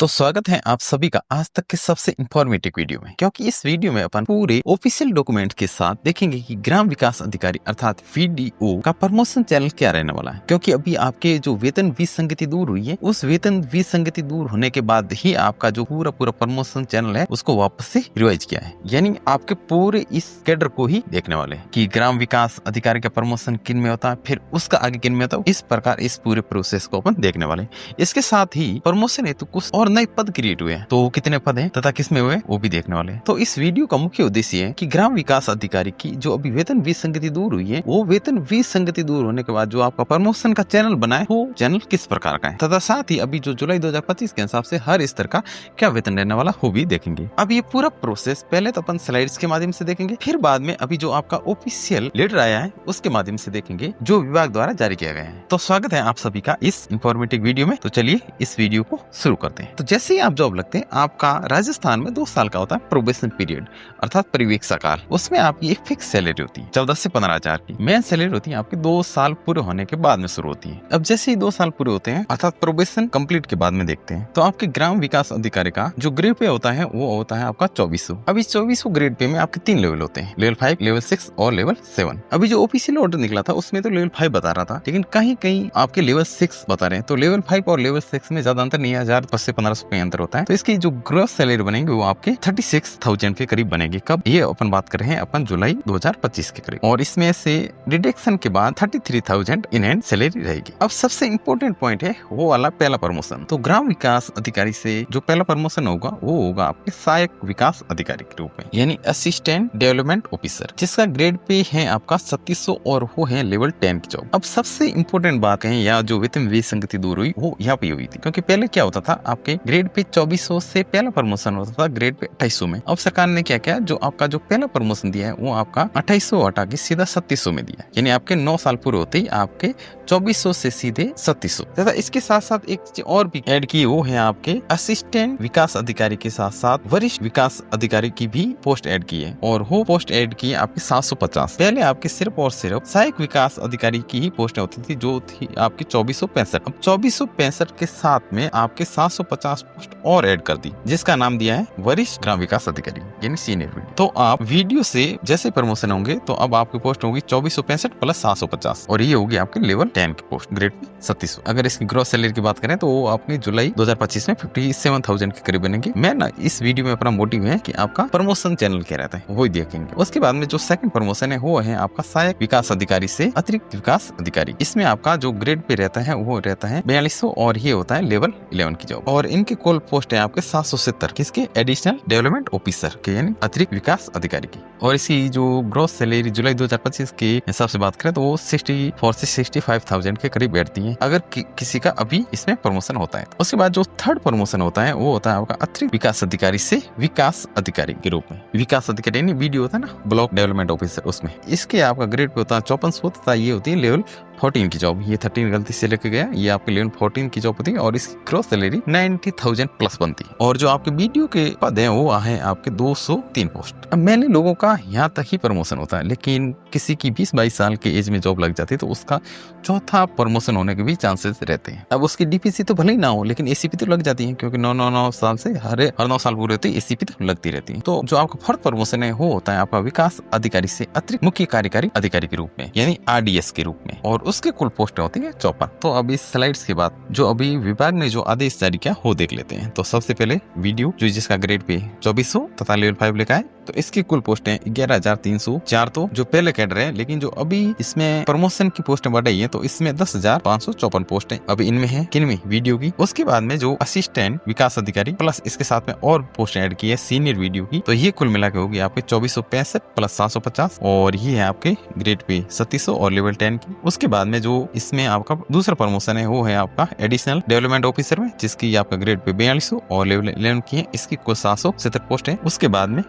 तो स्वागत है आप सभी का आज तक के सबसे इंफॉर्मेटिव वीडियो में, क्योंकि इस वीडियो में अपन पूरे ऑफिशियल डॉक्यूमेंट के साथ देखेंगे कि ग्राम विकास अधिकारी अर्थात वीडीओ का प्रमोशन चैनल क्या रहने वाला है। क्योंकि अभी आपके जो वेतन विसंगति दूर हुई है, उस वेतन विसंगति दूर होने के बाद ही आपका जो पूरा प्रमोशन चैनल है उसको वापस से रिवाइज किया है। यानी आपके पूरे इस कैडर को ही देखने वाले हैं कि ग्राम विकास अधिकारी का प्रमोशन किन में होता है, फिर उसका आगे किन में होता है। इस प्रकार इस पूरे प्रोसेस को अपन देखने वाले हैं। इसके साथ ही प्रमोशन हेतु कुछ और नए पद क्रिएट हुए हैं, तो कितने पद हैं तथा किस में हुए वो भी देखने वाले हैं। तो इस वीडियो का मुख्य उद्देश्य है कि ग्राम विकास अधिकारी की जो अभी वेतन विसंगति दूर हुई है, वो वेतन विसंगति दूर होने के बाद जो आपका प्रमोशन का चैनल बना है वो चैनल किस प्रकार का है, तथा साथ ही अभी जो जुलाई 2025 के हिसाब से हर स्तर का क्या वेतन रहने वाला वो भी देखेंगे। अब ये पूरा प्रोसेस पहले तो अपन स्लाइड्स के माध्यम से देखेंगे, फिर बाद में अभी जो आपका ऑफिशियल लेटर आया है उसके माध्यम से देखेंगे जो विभाग द्वारा जारी किया गया है। तो स्वागत है आप सभी का इस इंफॉर्मेटिव वीडियो में। तो चलिए इस वीडियो को शुरू करते हैं। तो जैसे ही आप जॉब लगते हैं, आपका राजस्थान में 2 साल का होता है प्रोबेशन पीरियड अर्थात परिवीक्षा काल। उसमें आपकी एक फिक्स सैलरी होती है 14 से 15,000 की। मेन सैलरी होती है आपके 2 साल पूरे होने के बाद में शुरू होती है। अब जैसे ही 2 साल पूरे होते हैं अर्थात प्रोबेशन कंप्लीट के बाद में देखते हैं, तो आपके ग्राम विकास अधिकारी का जो ग्रेड पे होता है वो होता है आपका 2400। अब इस 2400 ग्रेड पे में आपके 3 लेवल होते हैं, लेवल 5, लेवल 6 और लेवल 7। अभी जो ऑफिशियल ऑर्डर निकला था उसमें तो लेवल 5 बता रहा था, लेकिन कहीं कहीं आपके लेवल 6 बता रहे हैं। तो लेवल 5 और लेवल 6 में ज्यादा अंतर नहीं है, 1000 से 1500 का अंतर होता है। तो इसकी जो ग्रॉस सैलरी बनेगी वो आपके 36,000 के करीब बनेगी। कब? ये अपन बात कर रहे हैं अपन जुलाई 2025 के करीब। और इसमें से डिडक्शन के बाद 33,000 इन हैंड सैलरी रहेगी। अब सबसे इंपॉर्टेंट पॉइंट है वो वाला पहला प्रमोशन। तो ग्राम विकास अधिकारी से जो पहला प्रमोशन होगा वो होगा आपके सहायक विकास अधिकारी के रूप में, यानी असिस्टेंट डेवलपमेंट ऑफिसर, जिसका ग्रेड पे है आपका 3700 और वो है लेवल 10 की जॉब। अब सबसे इंपॉर्टेंट बात कहें या जो वेतन विसंगति दूर हुई वो यहाँ पे हुई थी, क्योंकि पहले क्या होता था आपके ग्रेड पे 2400 से पहला प्रमोशन होता था ग्रेड पे 2800 में। अब सरकार ने क्या किया, जो आपका जो पहला प्रमोशन दिया है वो आपका 2800 हटा के सीधा 3700 में दिया, यानी आपके 9 साल पूरे होते ही आपके 2400 से सीधे 3700। तथा इसके साथ साथ एक चीज और भी ऐड की, वो है आपके असिस्टेंट विकास अधिकारी के साथ साथ वरिष्ठ विकास अधिकारी की भी पोस्ट ऐड की है, और वो पोस्ट ऐड की है आपके 750। पहले आपके सिर्फ और सिर्फ सहायक विकास अधिकारी की ही पोस्ट होती थी जो थी आपकी 2465। अब 2465 के साथ में आपके 750 पोस्ट और ऐड कर दी, जिसका नाम दिया है वरिष्ठ ग्राम विकास अधिकारी यानी सीनियर वीडियो। तो आप वीडियो से जैसे प्रमोशन होंगे तो अब आपकी पोस्ट होगी 2465 प्लस 750, और ये होगी आपके लेवल 10 की पोस्ट ग्रेड 3700। अगर इसकी ग्रॉस सैलरी की बात करें तो वो आपकी जुलाई 2025 में 57,000 के करीब बनेगी। मैं ना इस वीडियो में अपना मोटिव है कि आपका प्रमोशन चैनल क्या रहता है वो ही देखेंगे। उसके बाद में जो सेकंड प्रमोशन है वो है आपका सहायक विकास अधिकारी से अतिरिक्त विकास अधिकारी। इसमें आपका जो ग्रेड पे रहता है वो रहता है 4200 और ये होता है लेवल 11 की जॉब। और इनकी कुल पोस्ट है आपके 770 किसके, एडिशनल डेवलपमेंट ऑफिसर के यानी अतिरिक्त विकास अधिकारी की। और इसकी जो ग्रॉस सैलरी जुलाई 2025 के हिसाब से बात करें तो वो 64 से 65,000 के करीब बैठती है अगर किसी का अभी इसमें प्रमोशन होता है। उसके बाद जो थर्ड प्रमोशन होता है वो होता है आपका अतिरिक्त विकास अधिकारी से विकास अधिकारी के रूप में। विकास अधिकारी यानी वीडियो होता है ना, ब्लॉक डेवलपमेंट ऑफिसर, उसमें इसके आपका ग्रेड पे होता है 5400 तथा ये होती है लेवल 14 की जॉब। ये 13 गलती से लेके गया, ये आपके लेवल 14 की जॉब होती है और इसकी ग्रॉस सैलरी 90,000 प्लस बनती है। और जो आपके वीडियो के पद हैं वो है आपके 203 पोस्ट। अब मैंने लोगों का यहाँ तक ही प्रमोशन होता है, लेकिन किसी की 20-22 साल के एज में जॉब लग जाती है तो उसका चौथा प्रमोशन होने के भी चांसेस रहते हैं। अब उसकी डीपीसी तो भले ही ना हो, लेकिन एसीपी तो लग जाती है, क्योंकि 9 साल से हर 9 साल पूरे होते एसीपी तो लगती रहती है। तो जो आपका फोर्थ प्रमोशन है वो होता है आपका विकास अधिकारी से अतिरिक्त मुख्य कार्यकारी अधिकारी के रूप में, यानी आरडीएस के रूप में, और उसके कुल पोस्ट होती है 54। तो अब इस स्लाइड्स के बाद जो अभी विभाग ने जो आदेश जारी किया वो देख लेते हैं। तो सबसे पहले वीडियो जो जिसका ग्रेड पे 2400 तथा लेवल 5 लिखा है, तो इसकी कुल पोस्टें 11,304 तो जो पहले कैडर है, लेकिन जो अभी इसमें प्रमोशन की पोस्टें बढ़ाई है तो इसमें 10,554 पोस्टें अभी इनमें है, किनमें, वीडियो की। उसके बाद में जो असिस्टेंट विकास अधिकारी प्लस इसके साथ में और पोस्ट ऐड की है सीनियर वीडियो की, तो ये कुल मिला के होगी आपके 2465 प्लस 750, और ये है आपके ग्रेड पे 3700 और लेवल 10 की। उसके बाद में जो इसमें आपका दूसरा प्रमोशन है वो है आपका एडिशनल डेवलपमेंट ऑफिसर में, जिसकी आपका ग्रेड पे 4200 और लेवल 11 की है, इसकी कुल 770 पोस्ट है। उसके बाद में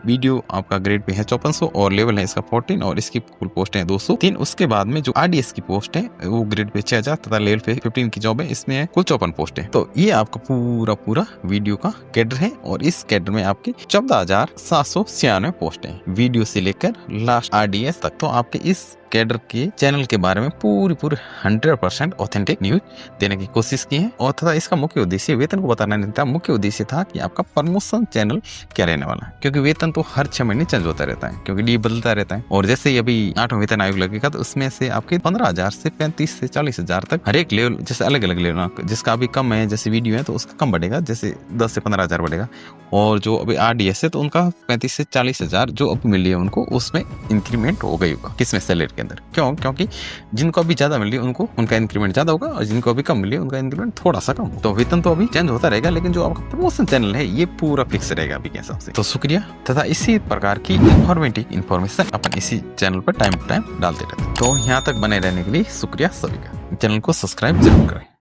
वीडियो आपका ग्रेड पे है 5400 और लेवल है इसका 14 और इसकी कुल पोस्ट है 203। उसके बाद में जो आरडीएस की पोस्ट है वो ग्रेड पे 6000 तथा लेवल पे 15 की जॉब है, इसमें है कुल 54 पोस्ट है। तो ये आपका पूरा वीडियो का कैडर है, और इस कैडर में आपके 14,796 पोस्ट है वीडियो से लेकर लास्ट आरडीएस तक। तो आपके इस कैडर के चैनल के बारे में पूरी 100% ऑथेंटिक न्यूज देने की कोशिश की है। और तथा इसका मुख्य उद्देश्य वेतन को बताना नहीं था, मुख्य उद्देश्य था कि आपका प्रमोशन चैनल क्या रहने वाला है, क्योंकि वेतन तो हर 6 महीने चेंज होता रहता है, क्योंकि डी बदलता रहता है। और जैसे ही अभी 8वां वेतन आयोग लगेगा तो उसमें से आपके 15,000 से 35 से 40,000 तक हर एक लेवल, जैसे अलग अलग लेवल, जिसका अभी कम है जैसे वीडियो है तो उसका कम बढ़ेगा, जैसे 10 से 15,000 बढ़ेगा। और जो अभी RDS है तो उनका 35 से 40,000 जो अब मिली है उनको उसमें इंक्रीमेंट हो गई होगा। किसमें? सैलरी के अंदर। क्यों? क्योंकि जिनको अभी ज्यादा मिली उनको उनका इंक्रीमेंट ज्यादा होगा और जिनको अभी कम मिली उनका इंक्रीमेंट थोड़ा सा कम। तो वेतन तो अभी चेंज होता रहेगा, लेकिन जो आपका प्रमोशन चैनल है ये पूरा फिक्स रहेगा अभी के हिसाब से। तो शुक्रिया, तथा इसी प्रकार की इंफॉर्मेटिव इन्फॉर्मेशन अपन इसी चैनल पर टाइम टू टाइम डालते रहते हैं। तो यहाँ तक बने रहने के लिए शुक्रिया सभी का। चैनल को सब्सक्राइब जरूर करें।